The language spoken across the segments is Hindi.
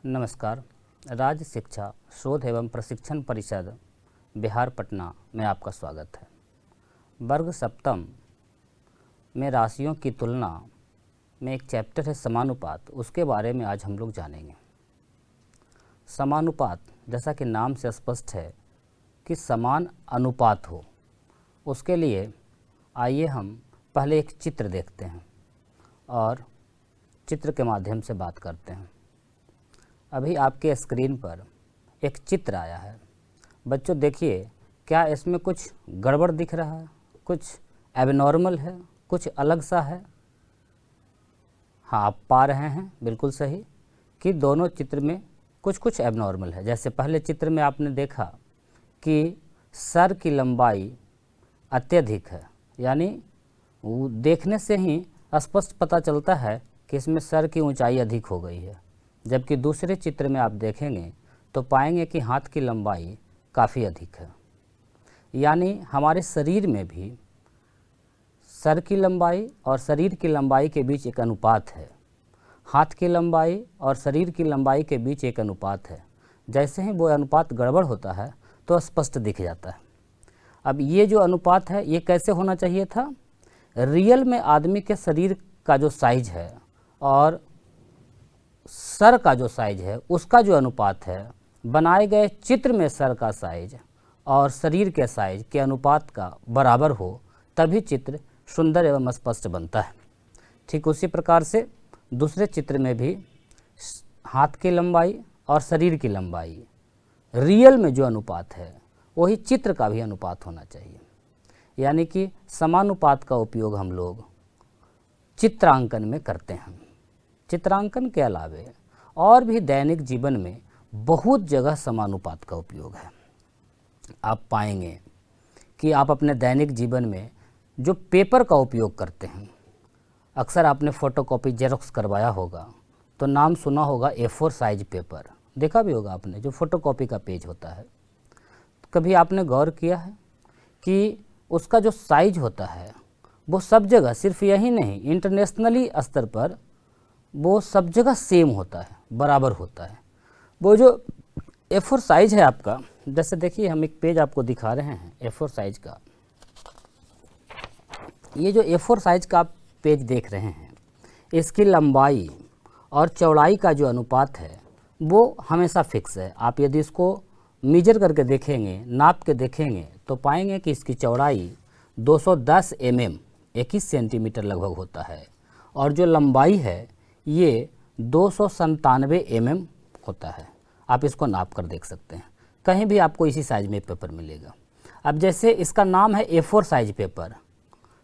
नमस्कार। राज्य शिक्षा शोध एवं प्रशिक्षण परिषद बिहार पटना में आपका स्वागत है। वर्ग सप्तम में राशियों की तुलना में एक चैप्टर है समानुपात, उसके बारे में आज हम लोग जानेंगे। समानुपात जैसा कि नाम से स्पष्ट है कि समान अनुपात हो, उसके लिए आइए हम पहले एक चित्र देखते हैं और चित्र के माध्यम से बात करते हैं। अभी आपके स्क्रीन पर एक चित्र आया है। बच्चों देखिए, क्या इसमें कुछ गड़बड़ दिख रहा है? कुछ एबनॉर्मल है, कुछ अलग सा है? हाँ, आप पा रहे हैं बिल्कुल सही कि दोनों चित्र में कुछ कुछ एबनॉर्मल है। जैसे पहले चित्र में आपने देखा कि सर की लंबाई अत्यधिक है, यानी वो देखने से ही स्पष्ट पता चलता है कि इसमें सर की ऊंचाई अधिक हो गई है। जबकि दूसरे चित्र में आप देखेंगे तो पाएंगे कि हाथ की लंबाई काफ़ी अधिक है। यानी हमारे शरीर में भी सर की लंबाई और शरीर की लंबाई के बीच एक अनुपात है। हाथ की लंबाई और शरीर की लंबाई के बीच एक अनुपात है। जैसे ही वो अनुपात गड़बड़ होता है तो स्पष्ट दिख जाता है। अब ये जो अनुपात है ये कैसे होना चाहिए था? रियल में आदमी के शरीर का जो साइज है और सर का जो साइज है उसका जो अनुपात है, बनाए गए चित्र में सर का साइज और शरीर के साइज के अनुपात का बराबर हो, तभी चित्र सुंदर एवं स्पष्ट बनता है। ठीक उसी प्रकार से दूसरे चित्र में भी हाथ की लंबाई और शरीर की लंबाई रियल में जो अनुपात है वही चित्र का भी अनुपात होना चाहिए। यानी कि समानुपात का उपयोग हम लोग चित्रांकन में करते हैं। चित्रांकन के अलावे और भी दैनिक जीवन में बहुत जगह समानुपात का उपयोग है। आप पाएंगे कि आप अपने दैनिक जीवन में जो पेपर का उपयोग करते हैं, अक्सर आपने फ़ोटोकॉपी जेरोक्स करवाया होगा तो नाम सुना होगा A4 साइज पेपर, देखा भी होगा आपने, जो फ़ोटोकॉपी का पेज होता है। कभी आपने गौर किया है कि उसका जो साइज होता है वो सब जगह, सिर्फ यही नहीं, इंटरनेशनली स्तर पर वो सब जगह सेम होता है, बराबर होता है। वो जो A4 साइज है आपका, जैसे देखिए हम एक पेज आपको दिखा रहे हैं A4 साइज का। ये जो A4 साइज का आप पेज देख रहे हैं, इसकी लंबाई और चौड़ाई का जो अनुपात है वो हमेशा फिक्स है। आप यदि इसको मेजर करके देखेंगे, नाप के देखेंगे, तो पाएंगे कि इसकी चौड़ाई 210 mm 21 सेंटीमीटर लगभग होता है और जो लंबाई है ये 297 mm होता है। आप इसको नाप कर देख सकते हैं, कहीं भी आपको इसी साइज में पेपर मिलेगा। अब जैसे इसका नाम है A4 साइज पेपर,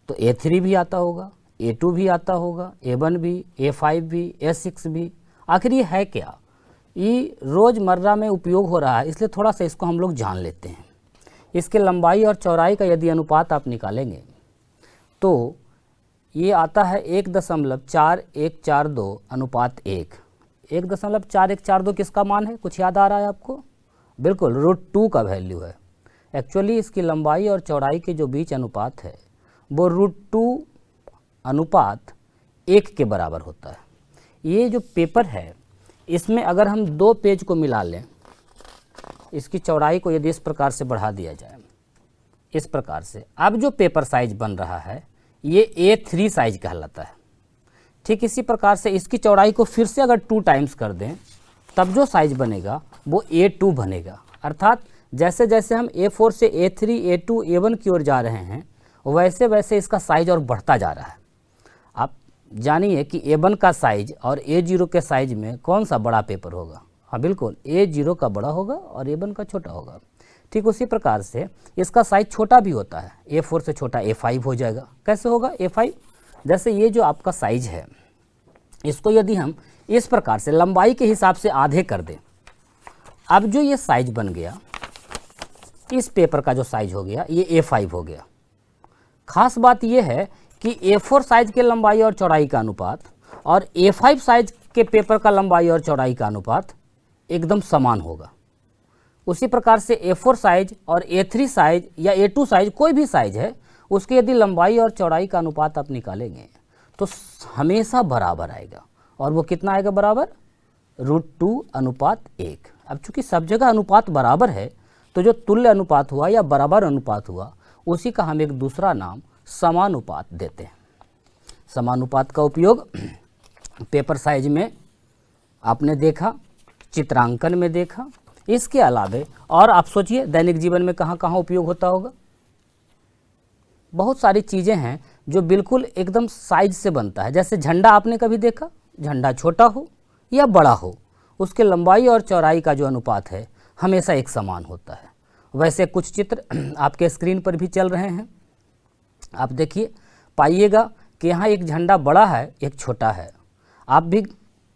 तो A3 भी आता होगा, A2 भी आता होगा, A1 भी, A5 भी, A6 भी। आखिर ये है क्या? ये रोज़मर्रा में उपयोग हो रहा है, इसलिए थोड़ा सा इसको हम लोग जान लेते हैं। इसके लंबाई और चौड़ाई का यदि अनुपात आप निकालेंगे तो ये आता है 1.4142 अनुपात 1। 1.4142 किसका मान है? कुछ याद आ रहा है आपको? बिल्कुल, √2 का वैल्यू है। एक्चुअली इसकी लंबाई और चौड़ाई के जो बीच अनुपात है वो √2 अनुपात 1 के बराबर होता है। ये जो पेपर है इसमें अगर हम दो पेज को मिला लें, इसकी चौड़ाई को यदि इस प्रकार से बढ़ा दिया जाए, इस प्रकार से, अब जो पेपर साइज बन रहा है ये A3 साइज कहलाता है। ठीक इसी प्रकार से इसकी चौड़ाई को फिर से अगर 2 टाइम्स कर दें, तब जो साइज बनेगा वो A2 बनेगा। अर्थात जैसे जैसे हम A4 से A3, A2, A1 की ओर जा रहे हैं, वैसे वैसे इसका साइज और बढ़ता जा रहा है। आप जानिए कि A1 का साइज और A0 के साइज में कौन सा बड़ा पेपर होगा? हाँ बिल्कुल, A0 का बड़ा होगा और A1 का छोटा होगा। ठीक उसी प्रकार से इसका साइज छोटा भी होता है, A4 से छोटा A5 हो जाएगा। कैसे होगा A5? जैसे ये जो आपका साइज है, इसको यदि हम इस प्रकार से लंबाई के हिसाब से आधे कर दें, अब जो ये साइज बन गया, इस पेपर का जो साइज हो गया ये A5 हो गया। खास बात ये है कि A4 साइज के लंबाई और चौड़ाई का अनुपात और A5 साइज के पेपर का लंबाई और चौड़ाई का अनुपात एकदम समान होगा। उसी प्रकार से A4 साइज और A3 साइज या A2 साइज, कोई भी साइज है, उसकी यदि लंबाई और चौड़ाई का अनुपात आप निकालेंगे तो हमेशा बराबर आएगा। और वो कितना आएगा बराबर? √2:1। अब चूंकि सब जगह अनुपात बराबर है तो जो तुल्य अनुपात हुआ या बराबर अनुपात हुआ उसी का हम एक दूसरा नाम समानुपात देते हैं। समानुपात का उपयोग पेपर साइज में आपने देखा, चित्रांकन में देखा, इसके अलावे और आप सोचिए दैनिक जीवन में कहाँ कहाँ उपयोग होता होगा। बहुत सारी चीज़ें हैं जो बिल्कुल एकदम साइज से बनता है। जैसे झंडा आपने कभी देखा, झंडा छोटा हो या बड़ा हो, उसके लंबाई और चौड़ाई का जो अनुपात है हमेशा एक समान होता है। वैसे कुछ चित्र आपके स्क्रीन पर भी चल रहे हैं, आप देखिए, पाइएगा कि यहाँ एक झंडा बड़ा है, एक छोटा है। आप भी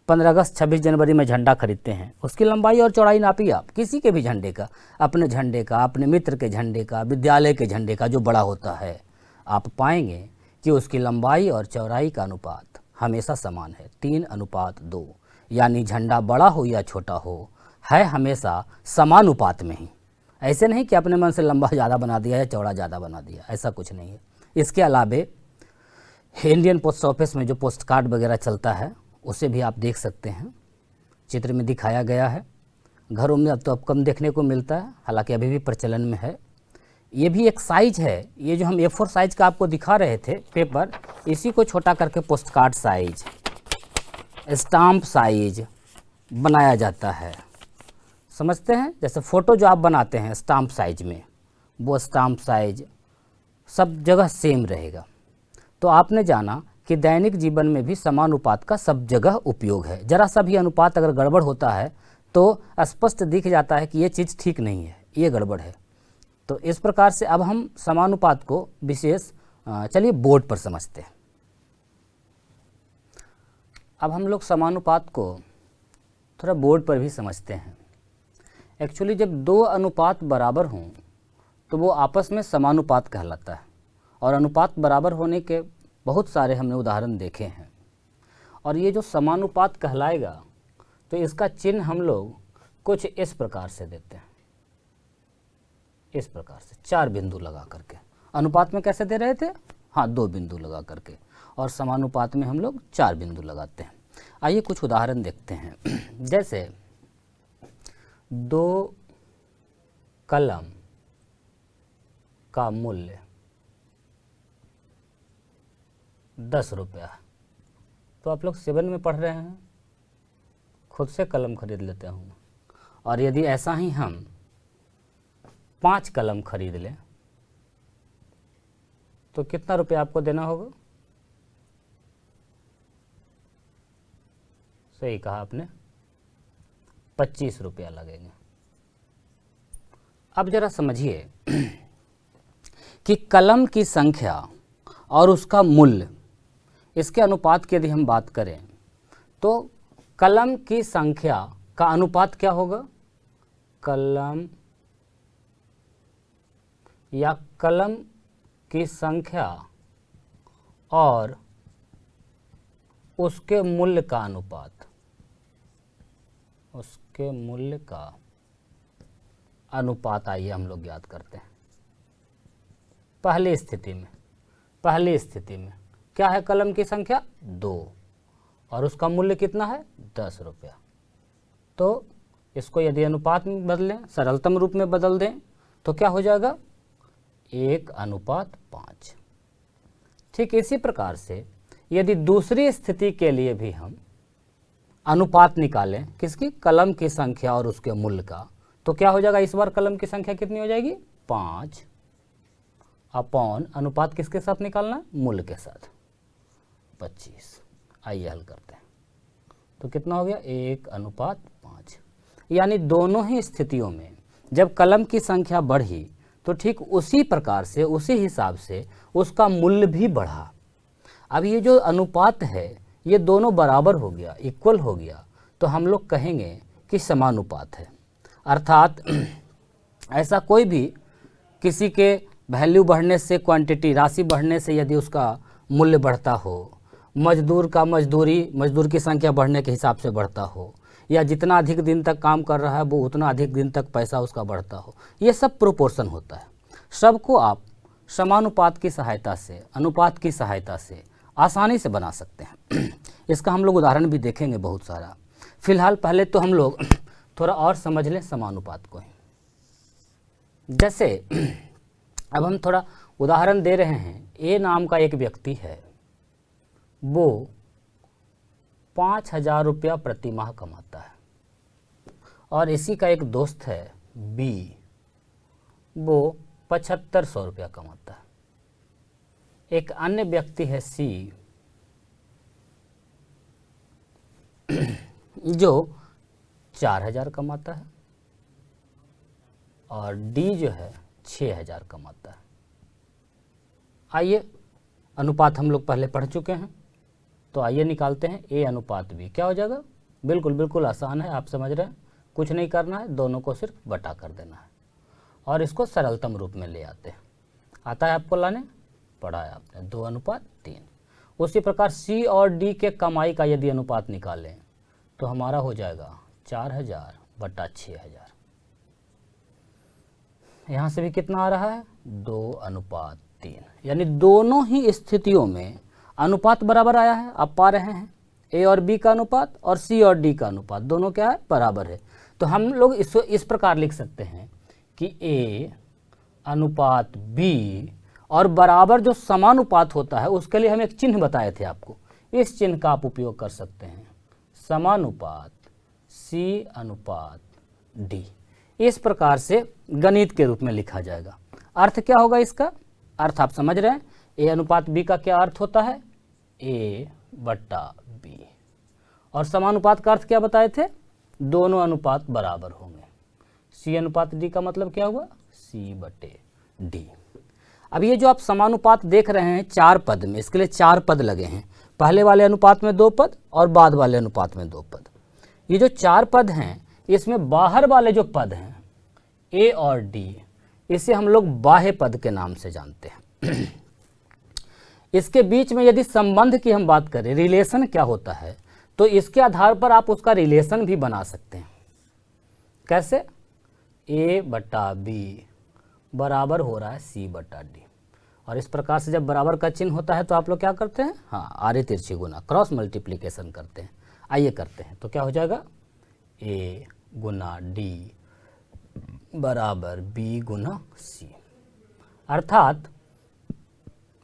15 अगस्त 26 जनवरी में झंडा खरीदते हैं, उसकी लंबाई और चौड़ाई नापिए आप, किसी के भी झंडे का, अपने झंडे का, अपने मित्र के झंडे का, विद्यालय के झंडे का जो बड़ा होता है, आप पाएंगे कि उसकी लंबाई और चौड़ाई का अनुपात हमेशा समान है, 3:2। यानी झंडा बड़ा हो या छोटा हो है हमेशा समानुपात में ही। ऐसे नहीं कि अपने मन से लंबा ज़्यादा बना दिया या चौड़ा ज़्यादा बना दिया, ऐसा कुछ नहीं है। इसके अलावे इंडियन पोस्ट ऑफिस में जो पोस्ट कार्ड वगैरह चलता है उसे भी आप देख सकते हैं, चित्र में दिखाया गया है। घरों में अब तो कम देखने को मिलता है, हालांकि अभी भी प्रचलन में है। ये भी एक साइज है, ये जो हम A4 साइज का आपको दिखा रहे थे पेपर, इसी को छोटा करके post card size, stamp size बनाया जाता है। समझते हैं, जैसे फ़ोटो जो आप बनाते हैं स्टाम्प साइज में, वो स्टाम्प साइज सब जगह सेम रहेगा। तो आपने जाना कि दैनिक जीवन में भी समानुपात का सब जगह उपयोग है। जरा सा भी अनुपात अगर गड़बड़ होता है तो स्पष्ट दिख जाता है कि ये चीज़ ठीक नहीं है, ये गड़बड़ है। तो इस प्रकार से अब हम समानुपात को विशेष चलिए बोर्ड पर समझते हैं। अब हम लोग समानुपात को थोड़ा बोर्ड पर भी समझते हैं। एक्चुअली जब दो अनुपात बराबर हों तो वो आपस में समानुपात कहलाता है, और अनुपात बराबर होने के बहुत सारे हमने उदाहरण देखे हैं। और ये जो समानुपात कहलाएगा तो इसका चिन्ह हम लोग कुछ इस प्रकार से देते हैं, इस प्रकार से 4 बिंदु लगा करके। अनुपात में कैसे दे रहे थे? हाँ, 2 बिंदु लगा करके, और समानुपात में हम लोग 4 बिंदु लगाते हैं। आइए कुछ उदाहरण देखते हैं। जैसे 2 कलम का मूल्य 10 रुपया है। तो आप लोग 7 में पढ़ रहे हैं, खुद से कलम खरीद लेते हूँ। और यदि ऐसा ही हम 5 कलम खरीद लें तो कितना रुपया आपको देना होगा? सही कहा आपने, 25 रुपया लगेंगे। अब जरा समझिए कि कलम की संख्या और उसका मूल्य, इसके अनुपात की यदि हम बात करें तो कलम की संख्या का अनुपात क्या होगा? कलम या कलम की संख्या और उसके मूल्य का अनुपात, उसके मूल्य का अनुपात आइए हम लोग याद करते हैं। पहली स्थिति में क्या है? कलम की संख्या 2 और उसका मूल्य कितना है? 10 रुपया। तो इसको यदि अनुपात में बदलें, सरलतम रूप में बदल दें तो क्या हो जाएगा? 1:5। ठीक इसी प्रकार से यदि दूसरी स्थिति के लिए भी हम अनुपात निकालें, किसकी? कलम की संख्या और उसके मूल्य का, तो क्या हो जाएगा? इस बार कलम की संख्या कितनी हो जाएगी? 5 अपॉन अनुपात किसके साथ निकालना? मूल्य के साथ, 25। आइए हल करते हैं। तो कितना हो गया? 1:5। यानी दोनों ही स्थितियों में जब कलम की संख्या बढ़ी तो ठीक उसी प्रकार से, उसी हिसाब से उसका मूल्य भी बढ़ा। अब ये जो अनुपात है ये दोनों बराबर हो गया, इक्वल हो गया, तो हम लोग कहेंगे कि समानुपात है। अर्थात ऐसा कोई भी किसी के वैल्यू बढ़ने से, क्वांटिटी राशि बढ़ने से यदि उसका मूल्य बढ़ता हो, मजदूर का मजदूर की संख्या बढ़ने के हिसाब से बढ़ता हो, या जितना अधिक दिन तक काम कर रहा है वो उतना अधिक दिन तक पैसा उसका बढ़ता हो, ये सब प्रोपोर्शन होता है। सबको आप समानुपात की सहायता से, अनुपात की सहायता से आसानी से बना सकते हैं। इसका हम लोग उदाहरण भी देखेंगे बहुत सारा। फिलहाल पहले तो हम लोग थोड़ा और समझ लें समानुपात को ही। जैसे अब हम थोड़ा उदाहरण दे रहे हैं, ए नाम का एक व्यक्ति है, वो 5,000 रुपया प्रति माह कमाता है, और इसी का एक दोस्त है बी, वो 7,500 रुपया कमाता है। एक अन्य व्यक्ति है सी, जो 4,000 कमाता है, और डी जो है 6,000 कमाता है। आइए, अनुपात हम लोग पहले पढ़ चुके हैं, तो आइए निकालते हैं ए अनुपात बी। क्या हो जाएगा? बिल्कुल बिल्कुल आसान है, आप समझ रहे हैं, कुछ नहीं करना है, दोनों को सिर्फ बटा कर देना है और इसको सरलतम रूप में ले आते हैं। आता है आपको लाने? पढ़ा है आपने, 2:3। उसी प्रकार सी और डी के कमाई का यदि अनुपात निकालें तो हमारा हो जाएगा 4,000 बटा 6,000। यहाँ से भी कितना आ रहा है? 2:3। यानी दोनों ही स्थितियों में अनुपात बराबर आया है। आप पा रहे हैं ए और बी का अनुपात और सी और डी का अनुपात दोनों क्या है? बराबर है। तो हम लोग इसको इस प्रकार लिख सकते हैं कि ए अनुपात बी, और बराबर जो समानुपात होता है उसके लिए हम एक चिन्ह बताए थे आपको, इस चिन्ह का आप उपयोग कर सकते हैं, समानुपात सी अनुपात डी। इस प्रकार से गणित के रूप में लिखा जाएगा। अर्थ क्या होगा इसका? अर्थ आप समझ रहे हैं, ए अनुपात बी का क्या अर्थ होता है? ए बटा बी। और समानुपात का अर्थ क्या बताए थे? दोनों अनुपात बराबर होंगे। सी अनुपात डी का मतलब क्या हुआ? सी बटे डी। अब ये जो आप समानुपात देख रहे हैं 4 पद में, इसके लिए 4 पद लगे हैं, पहले वाले अनुपात में 2 पद और बाद वाले अनुपात में 2 पद। ये जो 4 पद हैं, इसमें बाहर वाले जो पद हैं ए और डी, इसे हम लोग बाह्य पद के नाम से जानते हैं। इसके बीच में यदि संबंध की हम बात करें, रिलेशन क्या होता है, तो इसके आधार पर आप उसका रिलेशन भी बना सकते हैं। कैसे? ए बटा बी बराबर हो रहा है सी बटा डी, और इस प्रकार से जब बराबर का चिन्ह होता है तो आप लोग क्या करते हैं? हाँ, आरे तिरछी गुना, क्रॉस मल्टीप्लिकेशन करते हैं। आइए करते हैं, तो क्या हो जाएगा? ए गुना डी बराबर बी गुना सी। अर्थात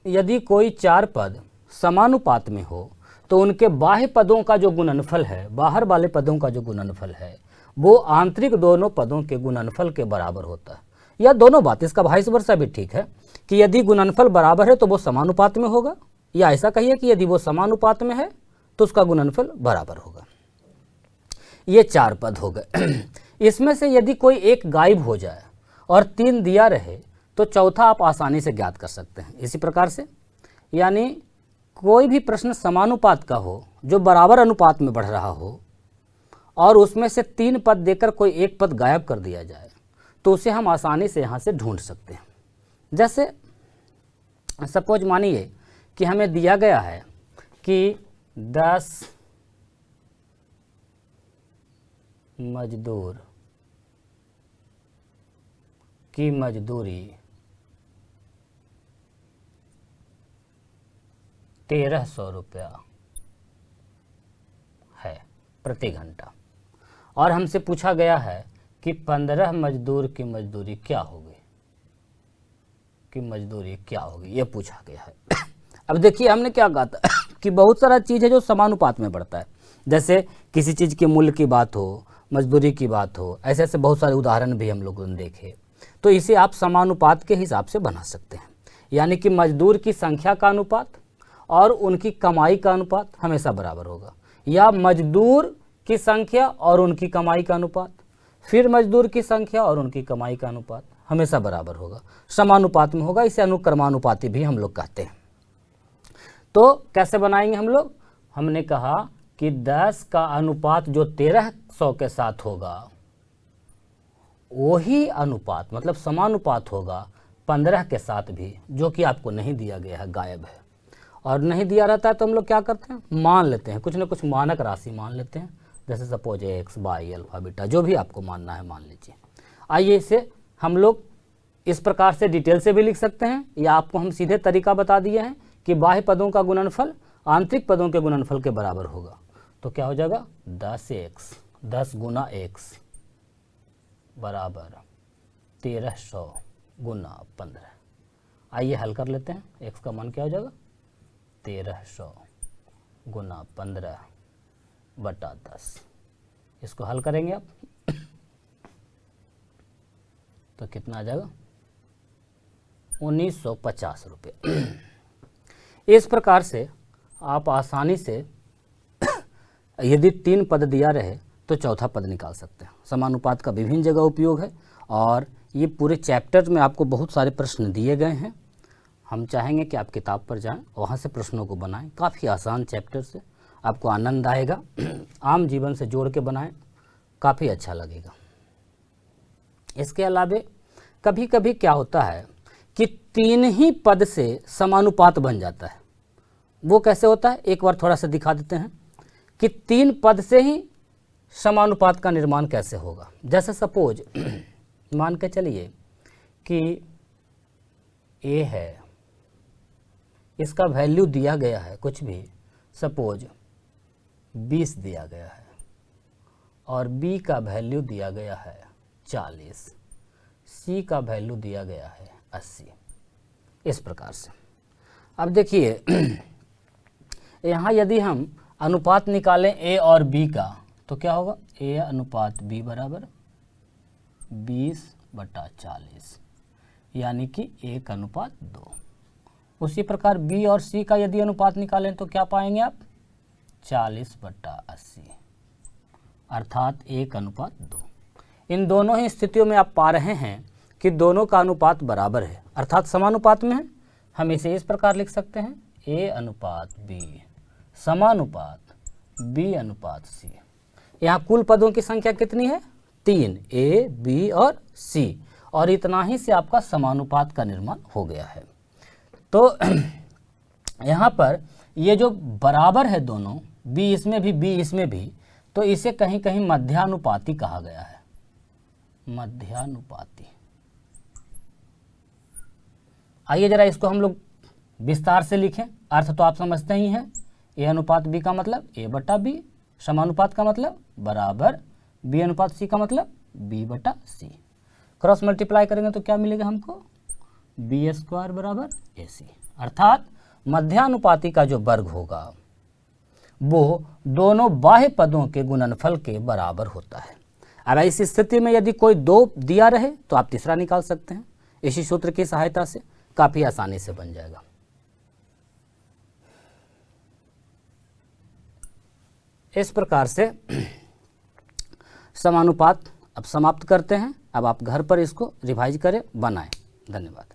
यदि कोई 4 पद समानुपात में हो तो उनके बाह्य पदों का जो गुणनफल है, बाहर वाले पदों का जो गुणनफल है, वो आंतरिक दोनों पदों के गुणनफल के बराबर होता है। या दोनों बात, इसका वाइस वर्सा भी ठीक है कि यदि गुणनफल बराबर है तो वो समानुपात में होगा, या ऐसा कहिए कि यदि वो समानुपात में है तो उसका गुणनफल बराबर होगा। ये 4 पद हो गए। इसमें से यदि कोई एक गायब हो जाए और 3 दिया रहे तो चौथा आप आसानी से ज्ञात कर सकते हैं इसी प्रकार से। यानी कोई भी प्रश्न समानुपात का हो जो बराबर अनुपात में बढ़ रहा हो और उसमें से 3 पद देकर कोई एक पद गायब कर दिया जाए तो उसे हम आसानी से यहाँ से ढूंढ सकते हैं। जैसे सपोज मानिए कि हमें दिया गया है कि 10 मजदूर की मजदूरी 1,300 रुपया है प्रति घंटा, और हमसे पूछा गया है कि 15 मजदूर की मजदूरी क्या होगी, ये पूछा गया है। अब देखिए हमने क्या कहा था कि बहुत सारा चीज़ है जो समानुपात में बढ़ता है। जैसे किसी चीज़ के मूल्य की बात हो, मजदूरी की बात हो, ऐसे ऐसे बहुत सारे उदाहरण भी हम लोगों ने देखे, तो इसे आप समानुपात के हिसाब से बना सकते हैं। यानी कि मजदूर की संख्या का अनुपात और उनकी कमाई का अनुपात हमेशा बराबर होगा, या मजदूर की संख्या और उनकी कमाई का अनुपात, फिर मजदूर की संख्या और उनकी कमाई का अनुपात हमेशा बराबर होगा, समानुपात में होगा। इसे अनुक्रमानुपाती भी हम लोग कहते हैं। तो कैसे बनाएंगे हम लोग? हमने कहा कि 10 का अनुपात जो 1,300 के साथ होगा वही अनुपात मतलब समानुपात होगा 15 के साथ भी, जो कि आपको नहीं दिया गया है, गायब है। और नहीं दिया रहता है तो हम लोग क्या करते हैं? मान लेते हैं, कुछ ना कुछ मानक राशि मान लेते हैं, जैसे suppose x y alpha beta, जो भी आपको मानना है मान लीजिए। आइए इसे हम लोग इस प्रकार से डिटेल से भी लिख सकते हैं, या आपको हम सीधे तरीका बता दिए हैं कि बाह्य पदों का गुणनफल आंतरिक पदों के गुणनफल के बराबर होगा। तो क्या हो जाएगा 10x, 10 गुना x बराबर 1300 गुना 15। आइए हल कर लेते हैं। x का मान क्या हो जाएगा 1300 गुना 15 बटा 10। इसको हल करेंगे आप तो कितना आ जाएगा 1950 रुपये। इस प्रकार से आप आसानी से यदि 3 पद दिया रहे तो चौथा पद निकाल सकते हैं। समानुपात का विभिन्न जगह उपयोग है और ये पूरे चैप्टर में आपको बहुत सारे प्रश्न दिए गए हैं। हम चाहेंगे कि आप किताब पर जाएं, वहाँ से प्रश्नों को बनाएं। काफ़ी आसान चैप्टर से आपको आनंद आएगा। आम जीवन से जोड़ के बनाएं, काफ़ी अच्छा लगेगा। इसके अलावे कभी कभी क्या होता है कि 3 ही पद से समानुपात बन जाता है। वो कैसे होता है एक बार थोड़ा सा दिखा देते हैं कि 3 पद से ही समानुपात का निर्माण कैसे होगा। जैसे सपोज मान के चलिए कि a है, इसका वैल्यू दिया गया है कुछ भी, सपोज 20 दिया गया है और b का वैल्यू दिया गया है 40, c का वैल्यू दिया गया है 80। इस प्रकार से अब देखिए यहाँ यदि हम अनुपात निकालें a और b का तो क्या होगा a अनुपात b बराबर 20/40 यानी कि 1:2। उसी प्रकार b और c का यदि अनुपात निकालें तो क्या पाएंगे आप 40/80 अर्थात 1:2। इन दोनों ही स्थितियों में आप पा रहे हैं कि दोनों का अनुपात बराबर है अर्थात समानुपात में है। हम इसे इस प्रकार लिख सकते हैं a अनुपात b समानुपात b अनुपात c। यहाँ कुल पदों की संख्या कितनी है 3, a b और c, और इतना ही से आपका समानुपात का निर्माण हो गया है। तो यहाँ पर ये जो बराबर है दोनों, b इसमें भी b इसमें भी, तो इसे कहीं कहीं मध्यानुपाती कहा गया है। मध्यानुपाती। आइए जरा इसको हम लोग विस्तार से लिखें। अर्थ तो आप समझते ही हैं। a अनुपात b का मतलब a/b, समानुपात का मतलब बराबर, b अनुपात c का मतलब b/c। क्रॉस मल्टीप्लाई करेंगे तो क्या मिलेगा हमको b² बराबर ac। अर्थात मध्यानुपाती का जो वर्ग होगा वो दोनों बाह्य पदों के गुणनफल के बराबर होता है। अब इस स्थिति में यदि कोई 2 दिया रहे तो आप तीसरा निकाल सकते हैं। इसी सूत्र की सहायता से काफ़ी आसानी से बन जाएगा। इस प्रकार से समानुपात अब समाप्त करते हैं। अब आप घर पर इसको रिवाइज करें, बनाएं। धन्यवाद।